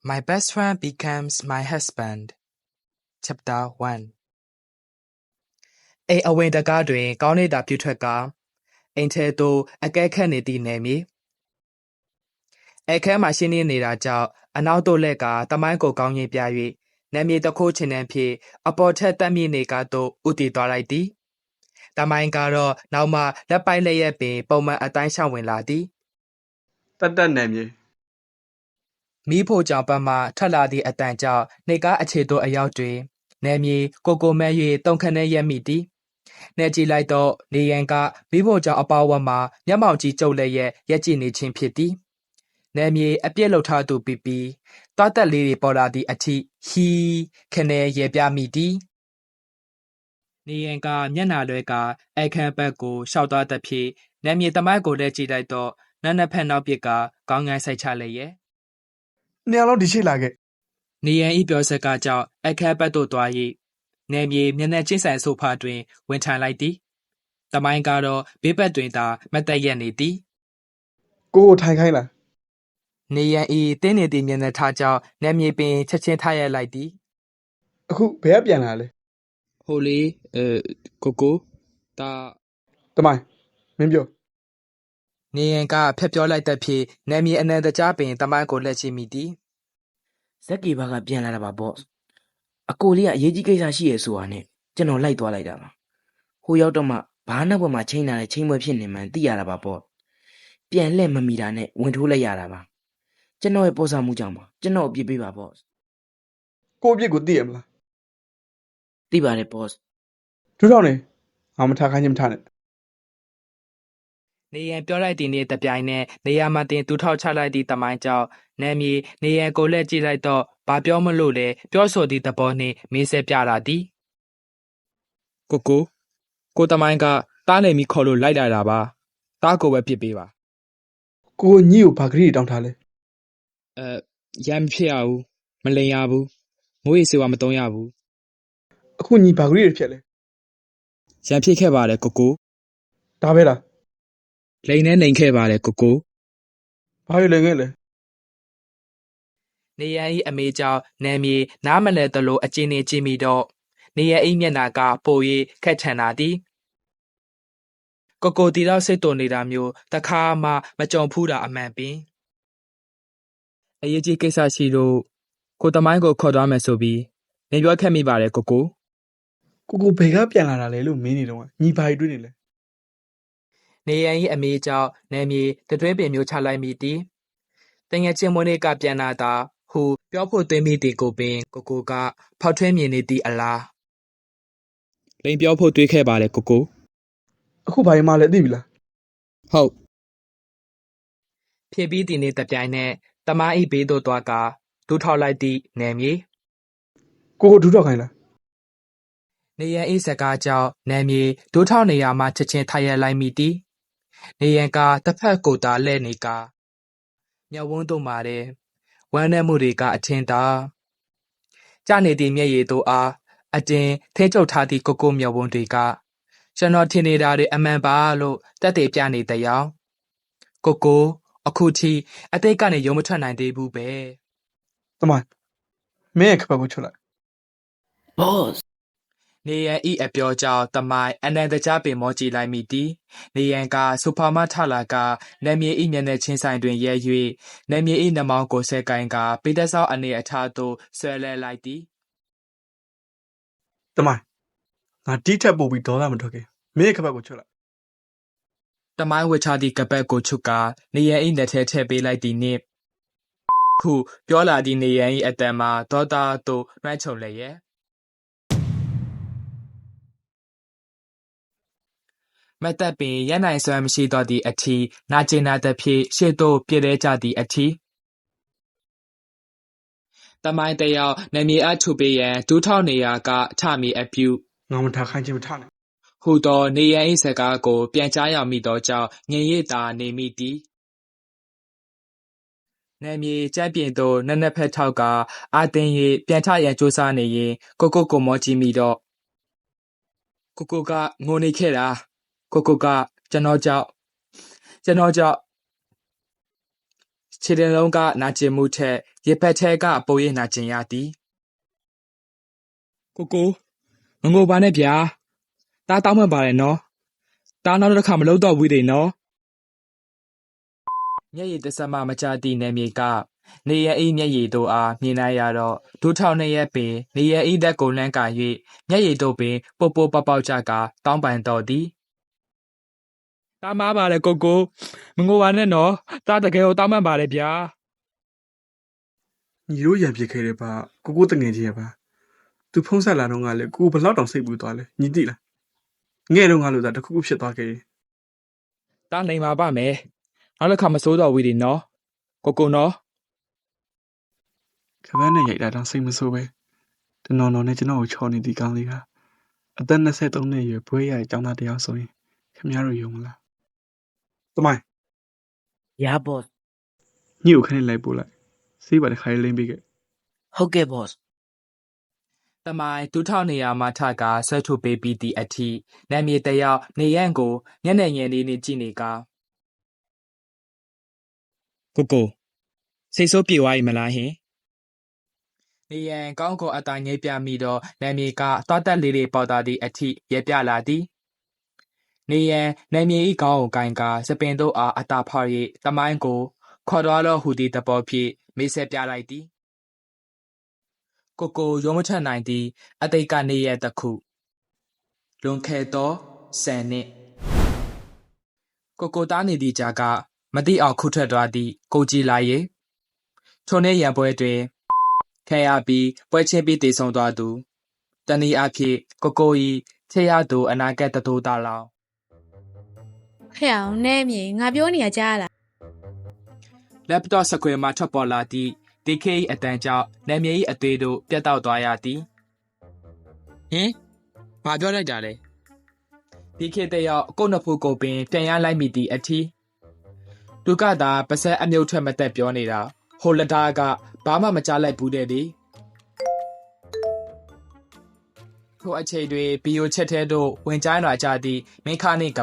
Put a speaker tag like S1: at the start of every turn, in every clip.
S1: My best friend becomes my husband. Chapter 1 အိမ်အဝင်တကားတွင်ကောင်းနေတာပြုထွက်ကအိမ်ထဲသို့အကဲခတ်နေသည့်နေမည်အခန်းမှရှင်းနေနေတာကြောင့်အနောက်သို့လက်ကတမိုင်းကိုကောင်းရင်ပြ၍နာမည်တစ်ခုချင်းနှံဖြင့်အပေါ်ထက်တက်မြင့်နေကသို့ဥတည်သွားလိုက်သည်တမိုင်းကတော့နောက်မှလက်ပိုက်လက်ရက်ပင်ပုံမှန်အတိုင်းရှောင်ဝင်လာသည်
S2: တက်နာမည်
S1: မီးဖိုကြောင်ပတ်မှထွက်လာသည့်အတန်ကြောင့်နေကားအခြေသို့အရောက်တွင်နာမည်ကိုမဲ၍တုံခနဲ့ရက်မိသည်နေကြည့်လိုက်တော့နေရန်ကမီးဖိုကြောင်အပေါဝတ်မှာမျက်မှောင်ကြီးကျုပ်လည်းရက်ကြည့်နေခြင်းဖြစ်သည်နာမည်အပြစ်လောက်ထားသူပြီးတွားတက်လေးတွေပေါ်လာသည့်အထိဟီခနဲ့ရေပြမိသည်နေရန်ကမျက်နှာလွဲကအခန်းဘက်ကိုရှောက်သွားသဖြင့်နာမည်တမိုက်ကိုလည်းကြည့်လိုက်တော့နက်နက်ဖက်နောက်ပစ်ကကောင်းငန်းဆိုင်ချလည်းရဲ့
S2: နေရာလုံးဒီရှိလာခဲ့
S1: နေရန်ဤပြောစကားကြောင့်အခန်းဘက်သို့သွား၍နေမြေမျက်နှာချင်းဆိုင်ဆိုဖာတွင်ဝင်ထိုင်လိုက်သည်တမိုင်းကတော့ဘေးဘက်တွင်သာမတ်တက်ရက်နေသည်
S2: ကိုထိုင်ခိုင်းလား
S1: နေရန်ဤတင်းနေသည့်မျက်နှာထားကြောင့်နေမြေပင်ချက်ချင်းထားရလိုက်သည်
S2: အခုဘယ်ကပြန်လာလဲ
S1: ဟိုလေကိုတာ
S2: တမိုင်းမင်းပြော
S1: နေရန်ကဖက်ပြောလိုက်တဲ့ဖြင့်နေမြေအနန္တကြားပင်တမိုင်းကိုလက်ချိမိသည်
S3: ဇက်ကီဘာကပြန်လာတာပါဘော့အကိုလေးကအရေးကြီးကိစ္စရှိရဲဆိုတာနဲ့ကျွန်တော်လိုက်သွားလိုက်တာပါဟိုရောက်တော့မှဘားနောက်ပေါ်မှာချိန်လာတဲ့ချိန်ပွဲဖြစ်နေမှန်းသိရတာပါဘော့ပြန်လှည့်မမီတာနဲ့ဝင်ထိုးလိုက်ရတာပါကျွန်တော်ရဲ့ပေါ်စားမှုကြောင့်ပါကျွန်တော်အပြစ်ပေးပါဘော့
S2: ကိုအပြစ်ကိုသိရမလား
S3: သိပါတယ်ဘော့
S2: ဒူထောင်နေငါမထားခိုင်းချင်းမထားနဲ့
S1: နေရန်ပြောလိုက်တဲ့နေ့တပြိုင်နက်နေရာမှာတင်တူထောက်ချလိုက်သည့်တမိုင်းကြောင့်နာမည်နေရန်ကိုလက်ကြည့်လိုက်တော့ဘာပြောမလို့လဲပြောဆိုသည့်သဘောနှင့်မေးဆဲပြလာသည်ကိုတမိုင်းကတားနေမိခေါ်လို့လိုက်လာတာပါတားကိုပဲပြစ်ပေးပါ
S2: ကိုညိကိုဘာဂရီတောင်းထားလဲ
S1: ရမ်းဖြစ်ရဘူးမလိန်ရဘူးမိုးရေစေဝါမတုံးရဘူး
S2: အခုညိဘာဂရီဖြစ်လဲ
S1: ရမ်းဖြစ်ခဲ့ပါတယ်
S2: ဒါပဲလား
S1: လိန်နဲ့နေခဲ့ပါတယ်
S2: ဘာလို့လိန်ခဲ့လဲ
S1: နေရန်ဤအမေကြောင့်နာမည်နားမလဲသလိုအကျဉ်းနေကြည့်မိတော့နေရန်ဤမျက်နှာကပို၍ခက်ထန်လာသည်တီတော့စိတ်တုန်နေတာမျိုးတခါမှမကြုံဖူးတာအမှန်ပင်အရေးကြီးကိစ္စရှိလို့ကိုတမိုင်းကိုခေါ်သွားမယ်ဆိုပြီးနေပြောခဲ့မိပါတယ်
S2: ကိုဘယ်ကပြန်လာတာလဲလို့မင်းနေတော့ညီဘာတွေတွေ့နေလဲ
S1: နေရန်ဤအမေကြောင့်နာမည်တတွဲပင်မျိုးချလိုက်မိသည်တငယ်ချင်းမွေးနေ့ကပြန်လာတာဟုပြောဖို့သွင်းမိသည်ကိုပင်ကိုကဖောက်ထွင်းမြင်နေသည့်အလားလိန်ပြောဖို့တွေးခဲ့ပါတယ်
S2: အခုဘာမှလည်းသိပြီလား
S1: ဟုတ်ဖြစ်ပြီးဒီနေ့တပြိုင်နက်တမအိဘေးသို့သွားကဒူးထောက်လိုက်သည့်နေမြေ
S2: ကိုဒူးထောက်ခိုင်းလား
S1: နေရန်ဤစကားကြောင့်နေမြေဒူးထောက်နေရမှချက်ချင်းထိုင်ရလိုက်မိသည်နေရန်ကတစ်ဖက်ကိုသာလဲ့နေကမျက်ဝန်းသို့မာတဲ့ဝမ်းနည်းမှုတွေကအထင်သာကြနေသည့်မျက်ရည်တို့အားအတင်ထိချုပ်ထားသည့်ကိုမျက်ဝန်းတွေကကျွန်တော်ထင်နေတာတွေအမှန်ပါလို့တက်တည်ပြနေတဲ့အယောင်အခုထိအတိတ်ကနေရုံမထွက်နိုင်သေးဘူးပဲ
S2: တမန်မင်းရဲ့ခပတ်ကိုချွတ်လိုက်
S3: ဘော့
S1: နေရန်ဤအပြောကြောင့်တမိုင်းအနန္တကြားပင်မောကြည့်လိုက်မိသည်နေရန်ကဆိုဖာမထလာကနမြေဤမျက်နှာချင်းဆိုင်တွင်ရဲ၍နမြေဤနှမောင်းကိုဆဲကိုင်းကပေတဆောက်အနေအထားသို့ဆွဲလဲလိုက်သည်
S2: တမိုင်းငါဒီထက်ပိုပြီးဒေါသမထွက်ခင်မင်းရဲ့ခပတ်ကိုချွတ်လိုက်
S1: တမိုင်းဝချသည့်ကပတ်ကိုချွတ်ကနေရန်ဤလက်ထဲထည့်ပေးလိုက်သည်နှင့်ခုပြောလာသည့်နေရန်ဤအတန်မှာဒေါသသို့နှွှမ်းချုံလျက်မတ်တပ်ပင်ရက်နိုင်စွမ်းမရှိတော့သည့်အထိနာကျင်နာသဖြင့်ရှေ့သို့ပြေးလဲကြသည့်အထိတမိုင်းတယောက်နမြေအထုပေးရန်ဒူးထောက်နေရာကထမီအပြု
S2: ငါမထားခိုင်းခြင်းမထားနဲ့
S1: ဟူသောနေရန်၏စကားကိုပြန်ကြားရမိသောကြောင့်ငြိမ်ရစ်သာနေမိသည်နမြေကြမ်းပြင်သို့နက်နက်ဖက်ထောက်ကအာတင်၍ပြန်ထရန်ကြိုးစားနေရင်ကိုမောကြည့်မိတော့ကငိုနေခဲ့တာကကျွန်တော်ကြောင့် ခြေတင်လုံးကနာကျင်မှုထက်ရစ်ဖက်ထဲကပိုရနာကျင်ရသည်ကိုမငိုပါနဲ့ဗျာတားတောင်းမှန်ပါတယ်နော်တားနောက်တစ်ခါမလုပ်တော့ဘူးတွေနော်မျက်ရည်တစမမကြသည့်နယ်မြေကနေရအိမျက်ရည်တို့အားမြင်လိုက်ရတော့ဒုထောင်နှစ်ရက်ပင်နေရအိသက်ကိုလန်းကာ၍မျက်ရည်တို့ပင်ပိုပိုပေါပေါကြကာတောင်းပန်တော်သည်တားမားပါလေကိုမငိုပါနဲ့နော်တားတကယ်ကိုတောင်းပန်ပါလေဗျာ
S2: ညီတို့ရံပြစ်ခဲ့တဲ့ပါကိုတငယ်ချင်းရပါသူဖုံးဆက်လာတော့ကလည်းကိုဘလောက်တောင်စိတ်ပူသွားလဲညီသိလားငဲ့တော့ငါလို့သာတခုခုဖြစ်သွားခဲ့ရင်
S1: တားနိုင်ပါပါမယ်နောက်တစ်ခါမစိုးတော့ဘူးဒီနော်ကိုနော်
S2: ခပန်းနဲ့ရိုက်တာတော့စိတ်မဆိုးပဲတနော်နော်နဲ့ကျွန်တော်ကိုချော်နေသည်ကောင်းလေးကအသက်23နှစ်အရွယ်ဘွေးရတဲ့ကျောင်းသားတစ်ယောက်ဆိုရင်ခင်ဗျားတို့ယုံမလားတမိုင်း
S3: ရ boss
S2: ညီကိုခနဲ့လိုက်ပို့လိုက်စေးပါတစ်ခါလေးလိမ့်ပေးခဲ့
S3: ဟုတ်ကဲ့ boss
S1: တမိုင်ဒုထောင်နေရာမှာထကာဆွဲထုတ်ပေးပြီးသည့်အထိနာမည်တယောက်နေရန်ကိုမျက်နှာငယ်လေးနဲ့ကြည့်နေကကိုစိတ်ဆိုးပြေသွားပြီမလားဟင်နေရန်ကောင်းကိုအတာငိမ့်ပြမိတော့နာမည်ကသွားတက်လေးလေးပေါ်တာသည့်အထိရဲပြလာသည်နေရန်နာမည်ဤကောင်းကိုကိုင်ကာစပင်တို့အားအတာဖောက်၍တမိုင်းကိုခေါ်တော်တော့ဟူသည့်တပေါ်ဖြင့်မေးဆက်ပြလိုက်သည်ကိုရုံးမထက်နိုင်သည့်အတိတ်ကနေရတခုလွန်ခဲ့သော10နှစ်ကိုတားနေသည့်ကြားကမတိအောင်ခုထွက်သွားသည့်ကိုကြည်လာရေထိုနေ့ရံပွဲတွင်ခံရပြီးပွဲချင်းပြီးတည်ဆုံသွားသူတနည်းအားဖြင့်ကို၏ချစ်ရသူအနာဂတ်တတိုးသားလောင်
S4: ဟဲ့အောင်နဲမြေငါပြောနေရကြားလား
S1: laptop စကွယ်မှာထွက်ပေါ်လာသည့် DK အတန်းကြောင့်နာမည်၏အသေးတို့ပြတ်တောက်သွားရသည်ဟင်ဘာပြောလိုက်တာလဲ DK တယောက်ကိုနှစ်ဖူးကိုပင်ပြန်ရလိုက်မိသည့်အထီးသူကသာပါဆက်အမြုပ်ထွက်မသက်ပြောနေတာဟိုလက်သားကဘာမှမကြားလိုက်ဘူးတဲ့လေထိုအချိန်တွင်ဘီယိုချက်ထဲသို့ဝင်ကြိုင်းလာကြသည့်မင်းခါနှင့်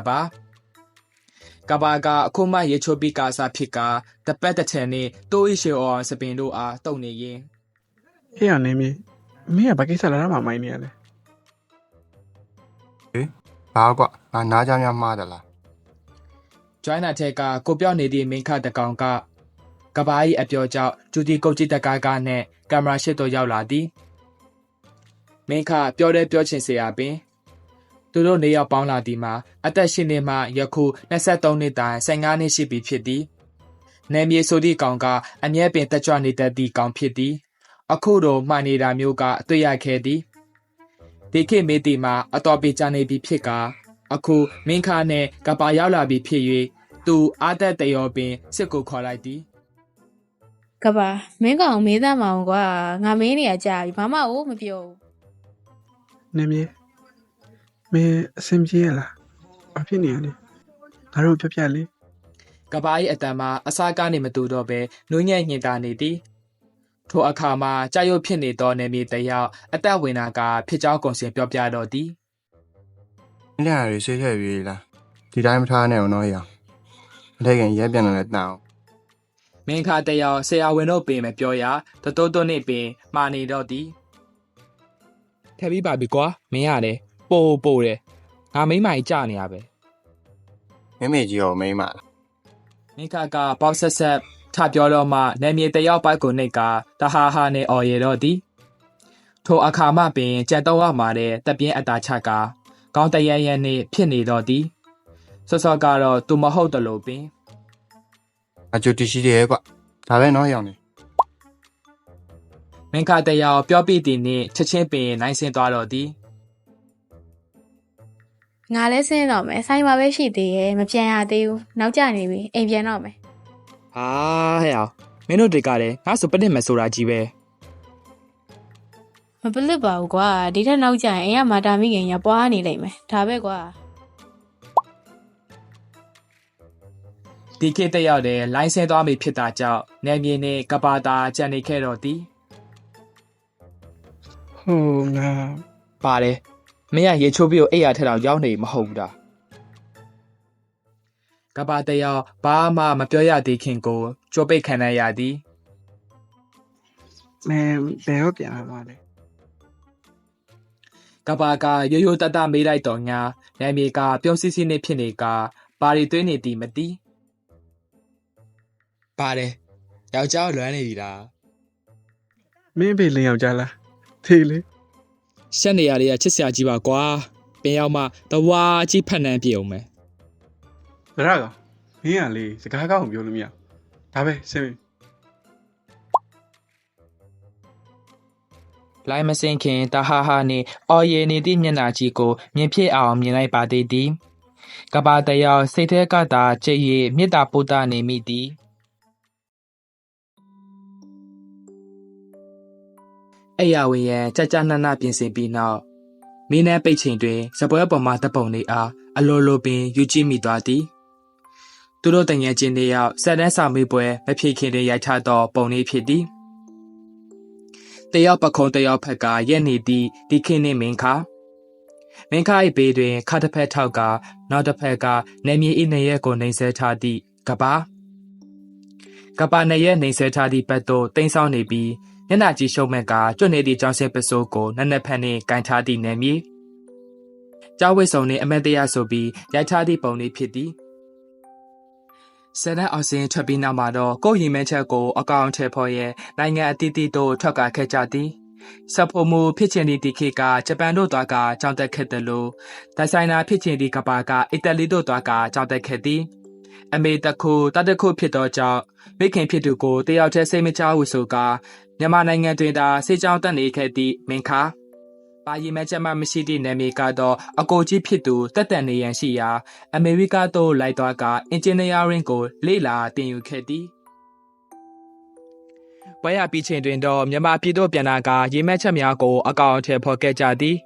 S1: ကဘာကအခုမှရေချိုးပြီးကားစားဖြစ်ကာတပတ်တစ်ချန်နှင့်တိုးဤရှေအောင်စပင်တို့အားတုံနေရင်
S2: ဟေ့ရနေမင်းမင်းကဘာကိစ္စလာတာမှမိုင်းနေရလဲ
S5: ဘာကွာငါနားကြများမှားတယ်လား
S1: ဂျိုင်းနာထဲကကိုပြော့နေသည့်မင်းခတကောင်ကကဘာ၏အပြောကြောင့်ကျူတီကုတ်ကြီးတကားကားနှင့်ကင်မရာရှစ်သို့ရောက်လာသည်မင်းခပြောတဲ့ပြောချင်เสียပင်သူတို့နေရောက်ပေါင်းလာသည်မှာအသက်ရှင်နေမှယခု23နှစ်တိုင်15နှစ်ရှိပြီဖြစ်သည်နယ်မြေဆိုသည့်ကောင်ကအမြဲပင်တက်ကြွနေတတ်သည့်ကောင်ဖြစ်သည်အခုတော့မှန်နေတာမျိုးကအတွေ့ရခဲ့သည်ဒီခေတ်မေးတီမှာအတော်ပေးချနေပြီဖြစ်ကာအခုမင်းခနဲ့ကပါရောက်လာပြီဖြစ်၍သူအားသက်တရောပင်စစ်ကိုခေါ်လိုက်သည်
S4: ကပါမင်းကောင်မေးသားမအောင်ကွာငါမေးနေရကြားပြီဘာမှမပြောဘူး
S2: နေမင်းမင်းအဆင်ပြေရလားဘာဖြစ်နေရလဲငါတို့ပြပြလေး
S1: ကဘာ၏အတန်မှာအစားကားနေမတူတော့ဘဲနူးညံ့ညင်တာနေသည်ထိုအခါမှာကြာရုပ်ဖြစ်နေသောနေမြေတယောက်အသက်ဝင်တာကဖြစ်ကြောင်းကုန်စင်ပြောပြတော့သည်
S5: ။ညနေရီဆေးခဲ့ပြီလား။ဒီတိုင်းမထားနဲ့အောင်တော့ရအောင်။အထက်ကရဲပြန်လာတဲ့တောင်း
S1: မင်းခတယောက်ဆရာဝန်တို့ပင်မပြောရတတိုးတိုးနေပင်မှာနေတော့သည်ထပ်ပြီးပါပြီကွာမင်းရတယ်ပို့တယ်ငါမိမကြီးကြာနေရပဲ
S5: ။မိမေကြီးရောမိမလား
S1: မင်းခကပေါက်ဆက်ထပြောတော့မှနေမြေတယောက်ပိုက်ကိုနှိတ်ကတဟာဟာနဲ့အော်ရတော့သည်ထိုအခါမှပင်ကြက်တော့ရမှာတဲ့တပြင်းအတာချကကောင်းတရရဲနှင့်ဖြစ်နေတော့သည်စောကတော့သူမဟုတ်တယ်လို့ပင်
S5: ။အကျူတီရှိတယ်ကွ။ဒါပဲနော်ရောင်နေ
S1: မင်းခတယောက်ပြောပြသည်နှင့်ချက်ချင်းပင်နိုင်ဆင်းသွားတော့သည်
S4: ငါလည်းဆင်းတော့မယ်ဆိုင်မှာပဲရှိသေးရဲ့မပြန်ရသေးဘူးနောက်ကျနေပြီအိမ်ပြန်တော့မယ်
S1: ဟာဟဲ့အောင်မင်းတို့တွေကလည်းငါဆိုပနစ်မဆိုတာကြီးပဲ
S4: မပလစ်ပါဘူးကွာဒီထက်နောက်ကျရင်အိမ်ကမာတာမိခင်ရပွားနေလိမ့်မယ်ဒါပဲကွာ
S1: ဒီခေတ်တယောက်တည်းလိုင်းဆင်းသွားမိဖြစ်တာကြောင့်နေမြေနှင့်ကပါတာကြံနေခဲ့တော့သည်
S2: ဟိုငါ
S1: ပါတယ်မင်းကရေချိုးပြီးကိုအိယာထက်တော့ရောက်နေမဟုတ်ဘူးလား ကဘာတယောက်ဘာမှမပြောရသေးခင်ကိုကြိုးပိတ်ခံရသည်
S2: မင်းဘယ်တော့ပြန်လာမှာလဲ
S1: ကဘာကရိုးရိုးတတမေးလိုက်တော့ညာနယ်မြေကပြုံးစီစီနေဖြစ်နေကဘာရီသွင်းနေသည်မသိပါတယ်ယောက်ျားလွမ်းနေပြီလား
S2: မင်းဖေလင်းယောက်ျားလားထေးလေ
S1: ရှက်နေရတွေကချစ်စရာကြီးပါကွာပင်ရောက်မှတဝါကြီးဖက်နှမ်းပြေအောင်မယ်
S2: ဗရကောင်မင်းကလေစကားကောင်းပြောလို့မရဒါပဲဆင်း
S1: လိုင်းမစင်ခင်တဟာဟာနေအော်ရည်နေသည့်မျက်နှာကြီးကိုမြင်ဖြစ်အောင်မြင်လိုက်ပါသေးသည်ကဘာတယောက်စိတ်ထဲကသာကြည်ရည်မေတ္တာပို့တာနေမိသည်အဲ့ရဝေရန်ကြကြနနပြင်ဆင်ပြီးနောက်မင်းနဲ့ပိတ်ချိန်တွင်စပွဲပေါ်မှတပ်ပုံလေးအားအလိုလိုပင်ယူကြည့်မိသွားသည်သူတို့တငယ်ချင်းတွေရောက်ဆက်တန်းစာမေးပွဲမဖြေခင်တွင်ရိုက်ချသောပုံလေးဖြစ်သည်တယောက်ပခုံးတယောက်ဖက်ကရက်နေသည့်ဒီခင်းနှင့်မင်းခါ၏ဘေးတွင်ခါတစ်ဖက်ထောက်ကနောက်တစ်ဖက်ကနေမြေ၏နေရက်ကိုနှိမ်ဆဲထားသည့်ကဘာနေရက်နှိမ်ဆဲထားသည့်ဘက်သို့တိမ်းဆောင်နေပြီးမျက်နှာကြီးရှုံးမဲ့ကကျွတ်နေသည့်ကြောင်စင်ပစိုးကိုနက်နက်ဖက်နှင့်ကန်ထားသည့်နေမြေကြောက်ဝိဆုံနှင့်အမတ်တရားဆိုပြီးရိုက်ချသည့်ပုံလေးဖြစ်သည်ဆယ်တန်းအောင်စင်ထွက်ပြီးနောက်မှာတော့ကိုယ်ရင်မဲချက်ကိုအကောင်ထဲဖော်ရဲနိုင်ငံအသီးသီးတို့ထွက်ကခဲ့ကြသည်စဖို့မူဖြစ်ချင်သည့်ဒီခေတ်ကဂျပန်တို့သွားကကြောင်းတက်ခဲ့တယ်လို့တိုင်ဆိုင်နာဖြစ်ချင်သည့်ကဘာကအီတလီတို့သွားကကြောင်းတက်ခဲ့သည်အမေတခုတတခုဖြစ်သောကြောင့်မိခင်ဖြစ်သူကိုတယောက်တည်းစိတ်မချဘူးဆိုကမြန်မာနိုင်ငံတွင်သာစေချောင်းတက်နေခဲ့သည့်မင်းခါပါရီမဲချက်မှမရှိသည့်နာမည်ကတော့အကိုကြီးဖြစ်သူတက်တန်နေရန်ရှိရာအမေရိကသို့လိုက်သွားကအင်ဂျင်နီယာရင်းကိုလေ့လာသင်ယူခဲ့သည်ပွဲရပြီးချိန်တွင်တော့မြန်မာပြည်သို့ပြန်လာကရေမဲချက်များကိုအကောင်အထည်ဖော်ခဲ့ကြသည်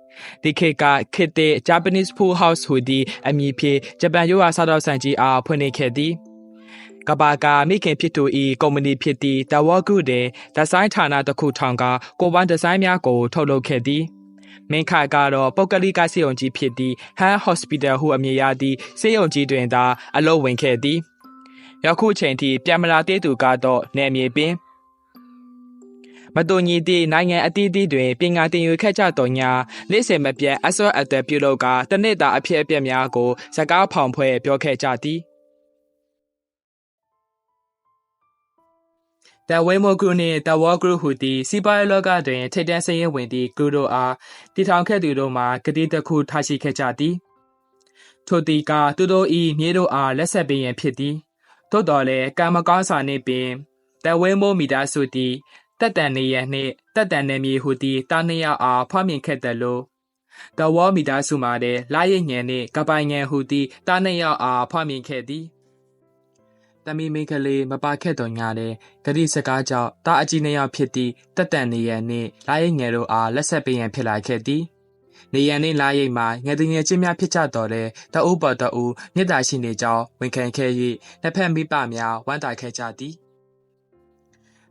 S1: ဒီခေတ်ကခေတ်သစ် Japanese Food House ဟူသည့်အမည်ဖြင့်ဂျပန်ရိုးရာစားသောက်ဆိုင်ကြီးအားဖွင့်လှစ်ခဲ့သည်ကဘာကမိခင်ဖြစ်သူ၏ကုမ္ပဏီဖြစ်သည့် Dawagu တွင်ဒီဇိုင်းဌာနတစ်ခုထောင်ကကိုပိုင်ဒီဇိုင်းများကိုထုတ်လုပ်ခဲ့သည်မင်းခါကတော့ပုဂ္ဂလိကဆေးရုံကြီးဖြစ်သည့် Han Hospital ဟုအမည်ရသည့်ဆေးရုံကြီးတွင်သာအလုပ်ဝင်ခဲ့သည်ယခုချိန်ထိပြန်မလာသေးသူကတော့နယ်မြေပင်မတူညီသည့်နိုင်ငံအသီးသီးတွင်ပညာသင်ယူခဲ့ကြသောညာလက်စင်မပြတ်အစောအသက်ပြုလုပ်ကတနစ်တာအဖြစ်အပျက်များကိုစကားဖောင်ဖွဲ့ပြောခဲ့ကြသည်The Waymo Group နှင့် The War Group ဟူသည့်စီးပွားရေးလောကတွင်ထိပ်တန်းစရင်ဝင်သည့်ဂရုတို့အားတည်ထောင်ခဲ့သူတို့မှာဂတိတစ်ခုထားရှိခဲ့ကြသည်ထို့သည်ကသူတို့၏မြေတို့အားလက်ဆက်ပေးရန်ဖြစ်သည်သို့တော်လည်းကံမကောင်းစွာနှင့်ပင် The Waymo မိသားစုသည်တက်တန်နေရန်နှင့်တက်တန်နေမြေဟူသည့်တားနှစ်ယောက်အားဖွားမြင်ခဲ့တယ်လို့ The War မိသားစုမှာလည်းလာရိတ်ညံနှင့်ကပိုင်ညံဟူသည့်တားနှစ်ယောက်အားဖွားမြင်ခဲ့သည်တမီမိန်းကလေးမပါခဲ့တော်ညာတဲ့ဂတိစကားကြောင့်တာအကြီးနှစ်ယောက်ဖြစ်သည့်တက်တန်နေရန်နှင့်လာရိတ်ငယ်တို့အားလက်ဆက်ပေးရန်ဖြစ်လာခဲ့သည်နေရန်နှင့်လာရိတ်မှာငယ်သူငယ်ချင်းများဖြစ်ကြတော်လဲတအုပ်ပေါ်တအုပ်မြစ်တာရှိနေကြောင်းဝန်ခံခဲ့၍နှစ်ဖက်မိပများဝမ်းသာခဲ့ကြသည်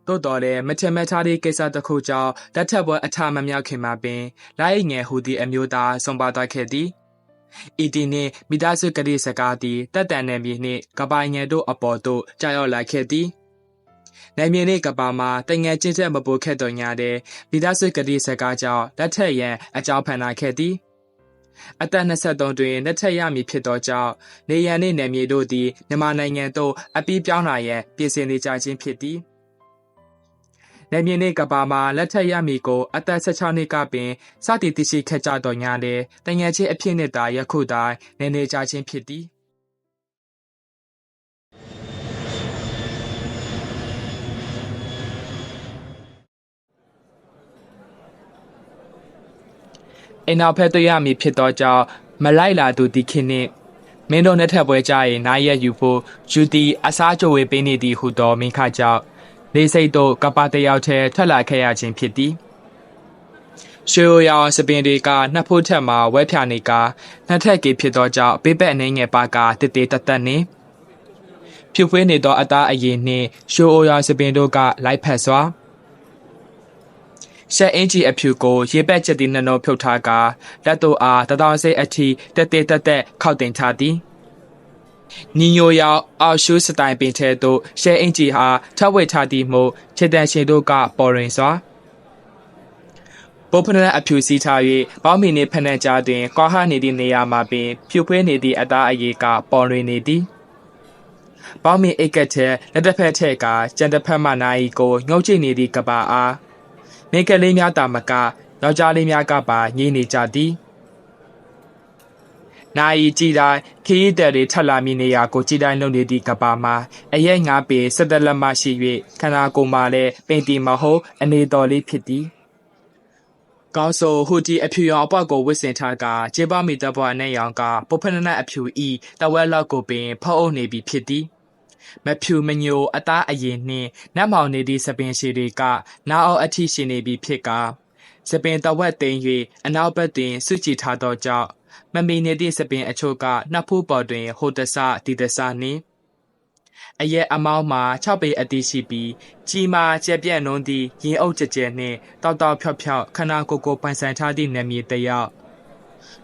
S1: တို့တော်လည်းမထင်မှတ်ထားသည့်ကိစ္စတစ်ခုကြောင့်လက်ထပ်ပွဲအထမမြောက်ခင်မှာပင်လာရိတ်ငယ်ဟူသည့်အမျိုးသားဆုံးပါသွားခဲ့သည်ဤတီနှင့်မိသားစုကလေးစကားသည်တက်တန်နယ်မြေနှင့်ကပိုင်ငယ်တို့အပေါ်သို့ကြာရောက်လာခဲ့သည်နယ်မြေနှင့်ကပါမှာတငယ်ချင်းချက်မပိုခဲ့တော်ညာတဲ့မိသားစုကလေးစကားကြောင့်လက်ထက်ရန်အကြောင်းဖန်လာခဲ့သည်အသက်23တွင်လက်ထက်ရမည်ဖြစ်သောကြောင့်နေရန်နှင့်နယ်မြေတို့သည်မြန်မာနိုင်ငံသို့အပြီးပြောင်းလာရန်ပြင်ဆင်နေကြခြင်းဖြစ်သည်နယ်မြေနှင့်ကပါမှာလက်ထက်ရမည်ကိုအသက်16နှစ်ကပင်စတင်သိရှိခဲ့ကြတော်ညာတဲ့တငယ်ချင်းအဖြစ်နှင့်သာယခုတိုင်နေကြခြင်းဖြစ်သည်အိမ်နောက်ဖက်တွေ့ရမည်ဖြစ်သောကြောင့်မလိုက်လာသူဒီခေတ်နှင့်မင်းတို့နှစ်ထပ်ပွဲကြရင်နားရက်ယူဖို့ယူသည်အစားကြိုဝေပေးနေသည်ဟုသောမင်းခကြောင့်လေးစိတ်တို့ကပါတယောက်ထဲထွက်လာခဲ့ရခြင်းဖြစ်သည်ရွှေရိုရောင်စပင်တွေကနှစ်ဖို့ထက်မှဝဲဖြာနေကနှစ်ထက်ကေဖြစ်သောကြောင့်ဘေးဘက်အနေငယ်ပါကတစ်တေးတသက်နှင့်ဖြူဖွေးနေသောအသားအရည်နှင့်ရွှေရိုရောင်စပင်တို့ကလိုက်ဖက်စွာရှက်အင်ဂျီအဖြူကိုရေပက်ချက်သည်နှနှုံဖြုတ်ထားကလက်တို့အားတထောင်စိတ်အထိတက်တက်ခောက်တင်ထားသည် ညီညိုရောက်အောက်ရှုစတိုင်ပင်ထဲသို့ရှဲအင်ဂျီဟာထပ်ဝစ်ထားသည့်မို့ခြေတန်ရှင်တို့ကပေါ်ရင်စွာပုပ္ပနအဖြူစီးထား၍ပေါင်းမီနှင့်ဖက်နှက်ကြားတွင်ကွာဟနေသည့်နေရာမှာပင်ဖြူဖွေးနေသည့်အသားအရည်ကပေါ်လွင်နေသည်ပေါင်းမီအိတ်ကက်ထဲလက်တစ်ဖက်ထက်ကကြံတစ်ဖက်မှနိုင်ကိုငုံကြည့်နေသည့်ကဘာအားမိန်းကလေးများတာမကယောက်ျားလေးများကပါညှိနေကြသည်နိုင်ကြည်တိုင်းခရီးသည်တွေထပ်လာမည့်နေရာကိုကြည်တိုင်းလုံနေသည့်ကဘာမှာအရက်ငါးပေ17လက်မှရှိ၍ခန္ဓာကိုယ်မှာလည်းပင်တီမဟုတ်အနေတော်လေးဖြစ်သည်ကောင်းဆိုဟူတီအဖြူရောင်အပွက်ကိုဝစ်စင်ထားကကျေးပမီတဘွားနဲ့ရောင်ကပုဖနနအဖြူဤတဝက်လောက်ကိုပင်ဖောက်အုပ်နေပြီဖြစ်သည်မဖြူမညိုအသားအရင်နှင့်နတ်မောင်နေသည့်စပင်ရှည်တွေကနားအောင်အထိရှင်နေပြီဖြစ်ကစပင်တဝက်သိမ်း၍အနောက်ဘက်တွင်စွကြည်ထားသောကြောင့်မမီနေသည့်စပင်အချို့ကနှစ်ဖူးပေါ်တွင်ဟိုတဆဒီတဆနှင့်အရက်အမောင်းမှာ6ပေအတိရှိပြီးကြီးမာကျက်ပြန့်နှုံးသည့်ရင်အုပ်ကြဲကြဲနှင့်တောက်တောက်ဖြောက်ဖြောက်ခနာကိုကိုပိုင်ဆိုင်ထားသည့်နာမည်တစ်ယောက်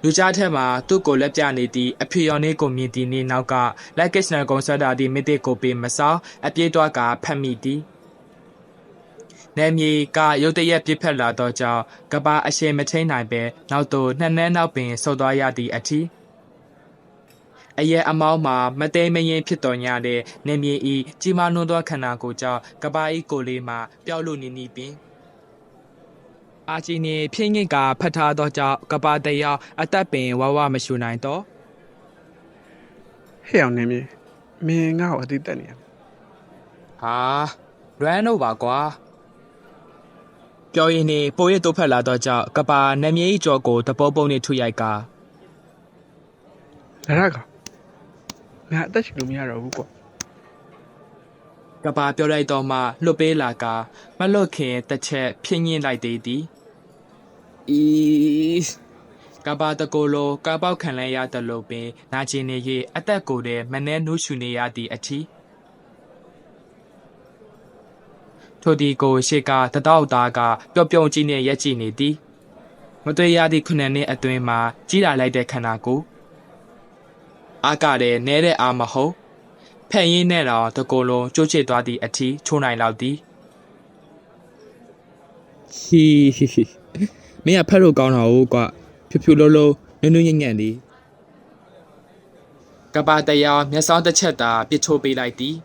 S1: လူကြားထဲမှာသူ့ကိုလက်ပြနေသည့်အဖြူရောင်လေးကိုမြင်သည့်နေ့နောက်ကလိုက်ကစ်နယ်ကုံဆွဲတာသည့်မိသည့်ကိုပေမဆောင်အပြေးတွားကဖတ်မိသည်နေမြေကရုတ်တရက်ပြစ်ဖက်လာသောကြောင့်ကဘာအရှိန်မထိန်နိုင်ပဲနောက်သို့နှစ်နှဲနောက်ပင်ဆုတ်သွားရသည့်အထီးအရက်အမောင်းမှာမသိမရင်ဖြစ်တော်ညတဲ့နေမြေဤကြီးမားနှွန်းသောခန္ဓာကိုယ်ကြောင့်ကဘာဤကိုလေးမှာပျောက်လို့နေပင်အာချီနေဖြင်းငိတ်ကဖတ်ထားသောကြောင့်ကဘာတယောက်အသက်ပင်ဝဝမရှူနိုင်တော့
S2: ဟဲ့အောင်နေမြေမင်းငါ့ကိုအတိတ်တက်နေရ
S1: ဟာလွမ်းတော့ပါကွာပြောရင်းနေပိုရစ်တို့ဖက်လာတော့ကြောင့်ကဘာနမြေကြီးကြောကိုတပုတ်ပုံနဲ့ထုရိုက်က
S2: လာရကငါအသက်ရှင်လို့မရတော့ဘူးကွာ
S1: ကဘာပြောလိုက်တော့မှလွတ်ပေးလာကမလွတ်ခင်တစ်ချက်ဖြင်းညင်းလိုက်သေးသည်အီကဘာတကိုလိုကပေါက်ခံလဲရတဲ့လို့ပင်နာကျင်နေ၍အသက်ကိုယ်တည်းမနှဲနှူးရှူနေရသည့်အထီးထိုဒီကိုရှေကတတောက်သားကပျော့ပြုံးကြည့်နေရက်ကြည့်နေသည်မတွေ့ရသည့်ခုနှစ်နှစ်အတွင်းမှာကြီးလာလိုက်တဲ့ခန္ဓာကိုယ်အားကလည်းနဲတဲ့အားမဟုတ်ဖက်ရင်းနဲ့တော့တကိုယ်လုံးကျိုးချစ်သွားသည့်အထီးချိုးနိုင်လောက်သည်ဟီမင်းကဖက်လို့ကောင်းတာဟုတ်ကွဖြူဖြူလုံးလုံးနွန်းနွန်းညံ့ညံ့သည်ကဘာတရားမျက်စောင်းတစ်ချက်သာပစ်ချိုးပေးလိုက်သည်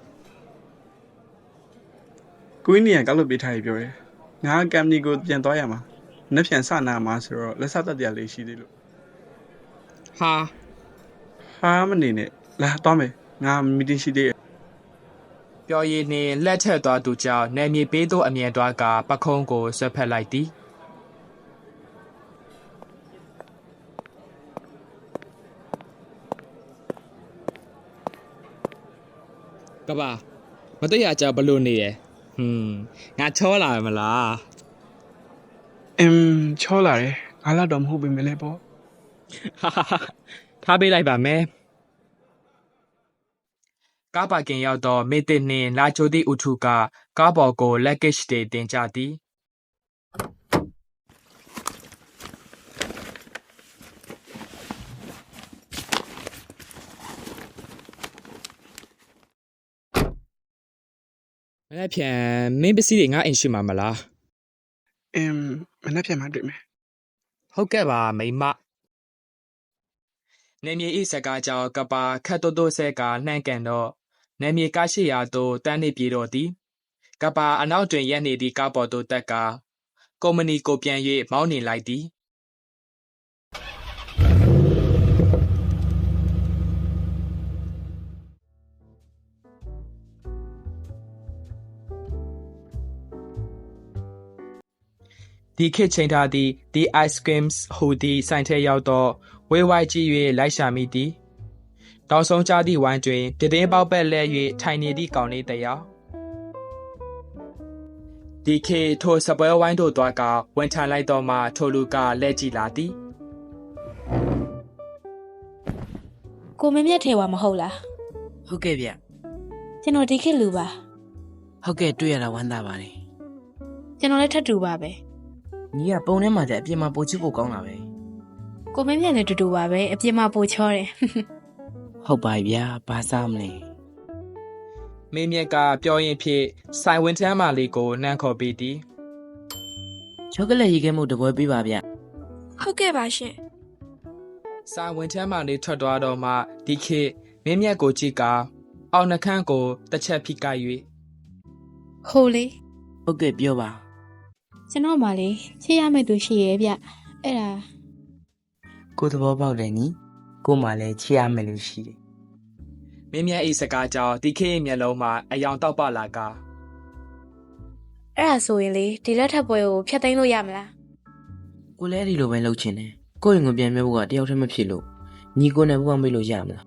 S2: ကွင်းနေရကောက်လို့ပေးထားရပြောတယ်ငါကမ်ပဏီကိုပြန်သွားရမှာနှစ်ပြန်စနာမှာဆိုတော့လက်ဆက်တက်တရားလေးရှိသေးလို့
S1: ဟာ
S2: ဟာမနေနဲ့လာသွားမယ်ငါမီတင်ရှိသေးတယ်
S1: ပြောရည်နှင့်လက်ထက်သွားသူကြောင့်နယ်မြေပေးသို့အမြန်သွားကပခုံးကိုဆွဲဖက်လိုက်သည်ကဘာမတွေ့ရကြဘလို့နေရငါချောလာမလား
S2: ချောလာတယ်ငါလာတော့မဟုတ်ပေမဲ့လည်းပေါ့
S1: ထားပေးလိုက်ပါမယ်ကားပါကင်ရောက်တော့မေတစ်နှင့်လာချိုသည့်ဥထုကကားပေါ်ကိုလက်ကစ်တွေတင်ကြသည်မနေ့ပြန်မင်းပစ္စည်းတွေငါအိမ်ရှိမှာမလား
S2: မနေ့ပြန်မှတွေ့မယ်
S1: ဟုတ်ကဲ့ပါမိမနေမြေဤစကားကြောင့်ကပါခတ်တိုးတိုးဆဲကနှံ့ကန်တော့နေမြေကားရှိရာသို့တန်းနေပြေတော့သည်ကပါအနောက်တွင်ရက်နေသည့်ကားပေါ်သို့တက်ကကုမ္ပဏီကိုပြန်၍မောင်းနေလိုက်သည်ဒီခေတ်ချိန်ထားသည့် The Ice Creams ဟူသည့်ဆိုင်ထဲရောက်တော့ဝေးဝိုက်ကြည့်၍လိုက်ရှာမိသည်တောင်ဆုံးကြသည့်ဝိုင်းတွင်ပြတင်းပေါက်ပက်လဲ၍ထိုင်နေသည့်ကောင်လေးတစ်ယောက်ဒီခေတ်ထိုစပွဲဝိုင်းတို့သွားကဝန်ထမ်းလိုက်တော့မှထိုလူကလဲကြည့်လာသည်
S4: ကိုမင်းမြတ်ထေဝါမဟုတ်လား
S3: ဟုတ်ကဲ့ဗျ
S4: ကျွန်တော်ဒီခေတ်လူပါ
S3: ဟုတ်ကဲ့တွေ့ရတာဝမ်းသာပါတယ်
S4: ကျွန်တော်လည်းထပ်တူပါပဲ
S3: ညီကပုံထဲမှာတည်းအပြင်မှာပိုချစ်ဖို့ကောင်းတာပဲ
S4: ကိုမင်းမြတ်လည်းတူတူပါပဲအပြင်မှာပိုချောတယ်
S3: ဟ ဟုတ်ပါဗျာဘာစားမလဲ
S1: မင်းမြက်ကပြောရင်ဖြင့်ဆိုင်ဝင်ထမ်းမလေးကိုနှမ်းခေါ်ပေးသည်
S3: ချောကလက်ရေခဲမှုတပွဲပေးပါဗျ
S6: ဟုတ်ကဲ့ပါရှင်
S1: ဆိုင်ဝင်ထမ်းမလေးထွက်သွားတော့မှဒီခေတ်မင်းမြက်ကိုကြည့်ကအောင်နှခမ်းကိုတစ်ချက်ဖိက၍
S4: ဟိုလေ
S3: ဟုတ်ကဲ့ပြောပါ
S4: ကျွန်တော်မှလေချစ်ရမယ့်သူရှိရဲ့ဗျအဲ့ဒါ
S3: ကိုသဘောပေါက်တယ်နီကိုမှလည်းချစ်ရမယ်လို့ရှိတယ်
S1: မင်းမြက်၏စကားကြောင့်ဒီခေတ်၏မျက်လုံးမှာအယောင်တောက်ပလာက
S4: အဲ့ဒါဆိုရင်လေဒီလက်ထပ်ပွဲကိုဖျက်သိမ်းလို့ရမလား
S3: ကိုလည်းဒီလိုပဲလုပ်ချင်တယ်ကိုယ့်ရင်ကိုပြန်မြဲဖို့ကတယောက်တည်းမဖြစ်လို့ညီကိုနဲ့ဘုရားမေးလို့ရမလား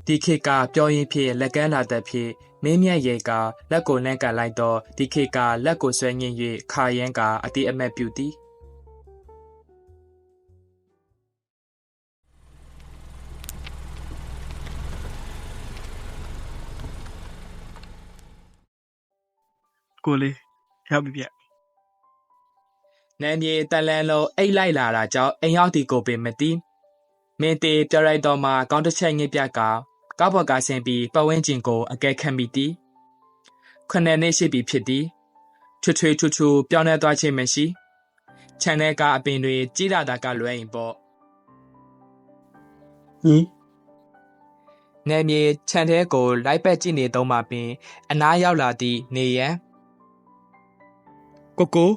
S1: ဒီခေတ်ကပြောရင်ဖြင့်လက်ကမ်းလာတဲ့ဖြင့်မင်းမြက်ရဲ့ကလက်ကိုနှမ်းကန်လိုက်တော့ဒီခေတ်ကလက်ကိုဆွဲငင်၍ခါရန်ကအတိအမတ်ပြုသည်
S2: ကိုလေးရောက်ပြီဗျ
S1: နန်းမြေတန်လန်းလုံးအိတ်လိုက်လာတာကြောင့်အိမ်ရောက်ဒီကိုပင်မသိမင်းတေပြရိုက်တော်မှာကောင်းတစ်ချက်ငိပြကကောက်ဘော်ကဆင်းပြီးပတ်ဝန်းကျင်ကိုအကဲခတ်မိသည်ခုနှစ်နှစ်ရှိပြီဖြစ်သည်ချွတ်ချွေချွတ်ချူပြောင်းလဲသွားခြင်းမရှိခြံထဲကအပင်တွေကြီးလာတာကလွဲရင်ပေါ့
S2: ဟင်
S1: နယ်မြေခြံထဲကိုလိုက်ပက်ကြည့်နေတော့မှပင်အနားရောက်လာသည့်နေရန်ကို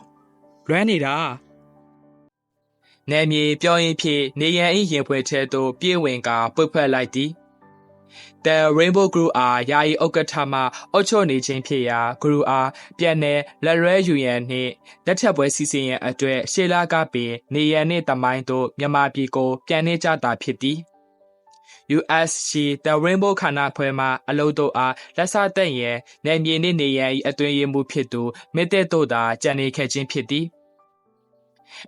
S1: လွမ်းနေတာနယ်မြေပြောရင်ဖြင့်နေရန်၏ရင်ဖွဲ့ထဲသို့ပြေးဝင်ကပွတ်ဖက်လိုက်သည် The Rainbow Group အားယာယီဥက္ကဋ္ဌမှအုပ်ချုပ်နေခြင်းဖြစ်ရာ Group အားပြန်နယ်လက်ရွဲယူရန်နှင့်လက်ထပ်ပွဲစီစဉ်ရန်အတွက်ရှေးလာကပင်နေရန်နှင့်တမိုင်းတို့မြန်မာပြည်ကိုပြန်နေကြတာဖြစ်သည် USC The Rainbow ခန္ဓာဖွဲ့မှအလုပ်တို့အားလက်စားသက်ရန်နယ်မြေနှင့်နေရန်၏အတွင်းရေးမှုဖြစ်သူမစ်တဲ့တို့သာကြံနေခဲ့ခြင်းဖြစ်သည်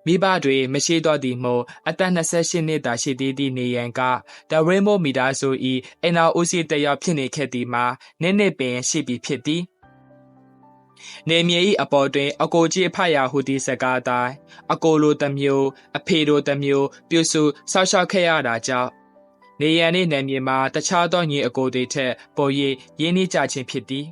S1: မိဘတွေမရှိတော့သည်မို့အသက်28နှစ်သာရှိသေးသည့်နေရန်က The Rainbow မိသားစု၏အိမ်တော်ဦးစီးတစ်ယောက်ဖြစ်နေခဲ့သည်မှာနည်းနည်းပင်ရှိပြီဖြစ်သည်နေမြေ၏အပေါ်တွင်အကိုကြီးအဖရာဟူသည့်စကားတိုင်းအကိုလိုတစ်မျိုးအဖေလိုတစ်မျိုးပြုစုဆောက်ရှောက်ခဲ့ရတာကြောင့်နေရန်နှင့်နယ်မြေမှာတခြားသောညီအကိုတွေထက်ပို၍ရင်းနှီးကြခြင်းဖြစ်သည်